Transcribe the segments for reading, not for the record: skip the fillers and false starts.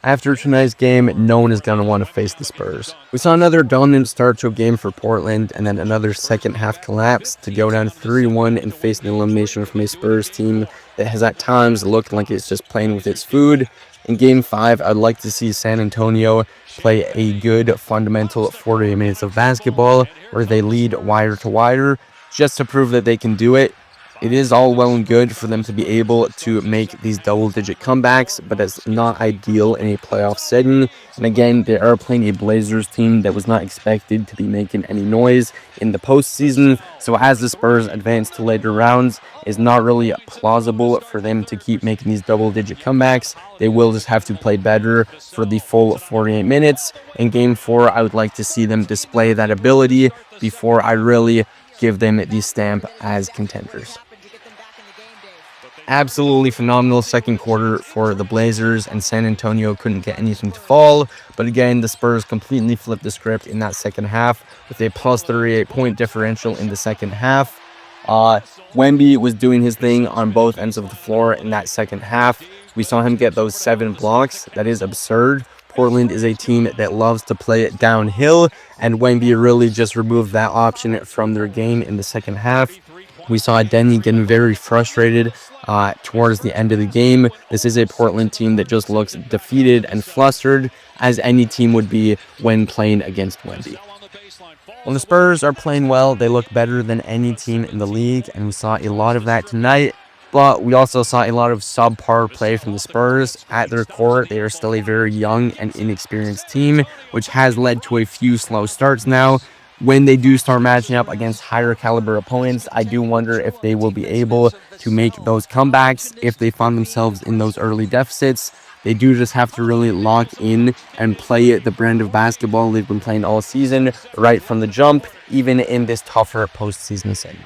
After tonight's game, no one is going to want to face the Spurs. We saw another dominant start to a game for Portland, and then another second half collapse to go down 3-1 and face an elimination from a Spurs team that has at times looked like it's just playing with its food. In Game 5, I'd like to see San Antonio play a good fundamental 48 minutes of basketball where they lead wire to wire just to prove that they can do it. It is all well and good for them to be able to make these double-digit comebacks, but that's not ideal in a playoff setting. And again, they are playing a Blazers team that was not expected to be making any noise in the postseason. So as the Spurs advance to later rounds, it's not really plausible for them to keep making these double-digit comebacks. They will just have to play better for the full 48 minutes. In Game 4, I would like to see them display that ability before I really give them the stamp as contenders. Absolutely phenomenal second quarter for the Blazers, and San Antonio couldn't get anything to fall. But again, the Spurs completely flipped the script in that second half with a plus 38-point differential in the second half. Wemby was doing his thing on both ends of the floor in that second half. We saw him get those 7 blocks. That is absurd. Portland is a team that loves to play it downhill, and Wemby really just removed that option from their game in the second half. We saw Denny getting very frustrated towards the end of the game. This is a Portland team that just looks defeated and flustered, as any team would be when playing against Wemby. When the Spurs are playing well, they look better than any team in the league, and we saw a lot of that tonight. But we also saw a lot of subpar play from the Spurs. At their core, they are still a very young and inexperienced team, which has led to a few slow starts now. When they do start matching up against higher caliber opponents, I do wonder if they will be able to make those comebacks if they find themselves in those early deficits. They do just have to really lock in and play the brand of basketball they've been playing all season right from the jump, even in this tougher postseason setting.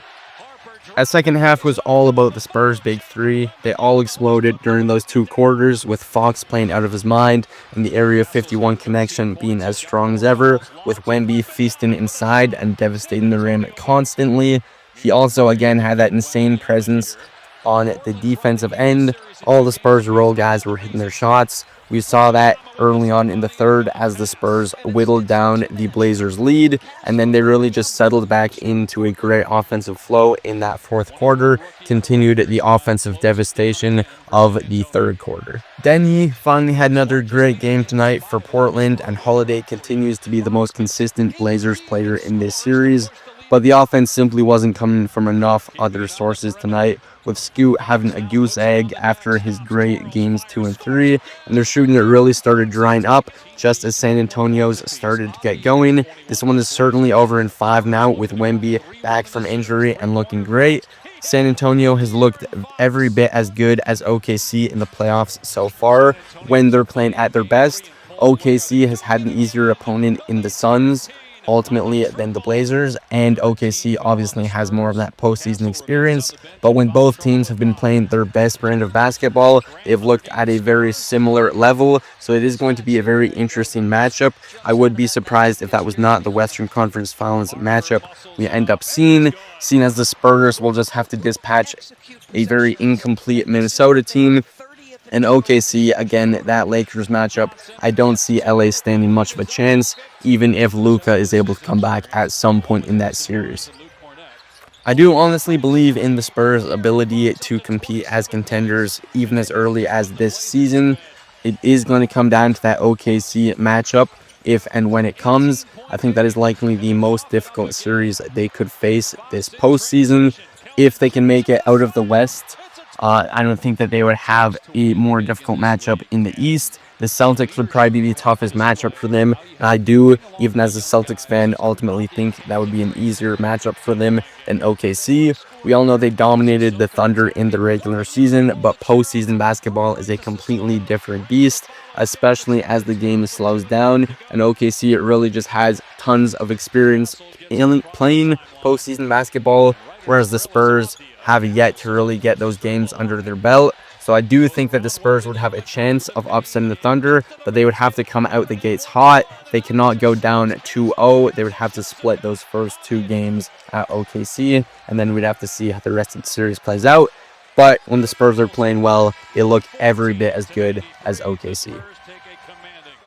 That second half was all about the Spurs' big three. They all exploded during those 2 quarters, with Fox playing out of his mind and the Area 51 connection being as strong as ever, with Wemby feasting inside and devastating the rim constantly. He also, again, had that insane presence on the defensive end. All the Spurs role guys were hitting their shots. We saw that early on in the third as the Spurs whittled down the Blazers' lead, and then they really just settled back into a great offensive flow in that fourth quarter, continued the offensive devastation of the third quarter. Denny finally had another great game tonight for Portland, and Holiday continues to be the most consistent Blazers player in this series. But the offense simply wasn't coming from enough other sources tonight, with Scoot having a goose egg after his great games 2 and 3, and their shooting really started drying up just as San Antonio's started to get going. This one is certainly over in 5 now, with Wemby back from injury and looking great. San Antonio has looked every bit as good as OKC in the playoffs so far when they're playing at their best. OKC has had an easier opponent in the Suns, ultimately, than the Blazers, and OKC obviously has more of that postseason experience. But when both teams have been playing their best brand of basketball, they've looked at a very similar level, so it is going to be a very interesting matchup. I would be surprised if that was not the Western Conference Finals matchup we end up seeing as the Spurs will just have to dispatch a very incomplete Minnesota team. And OKC, again, that Lakers matchup, I don't see LA standing much of a chance, even if Luka is able to come back at some point in that series. I do honestly believe in the Spurs' ability to compete as contenders even as early as this season. It is going to come down to that OKC matchup if and when it comes. I think that is likely the most difficult series they could face this postseason. If they can make it out of the West, I don't think that they would have a more difficult matchup in the East. The Celtics would probably be the toughest matchup for them. And I do, even as a Celtics fan, ultimately think that would be an easier matchup for them than OKC. We all know they dominated the Thunder in the regular season, but postseason basketball is a completely different beast, especially as the game slows down. And OKC really just has tons of experience in playing postseason basketball, whereas the Spurs have yet to really get those games under their belt. So I do think that the Spurs would have a chance of upsetting the Thunder, but they would have to come out the gates hot. They cannot go down 2-0. They would have to split those first 2 games at OKC, and then we'd have to see how the rest of the series plays out. But when the Spurs are playing well, they look every bit as good as OKC. commanding.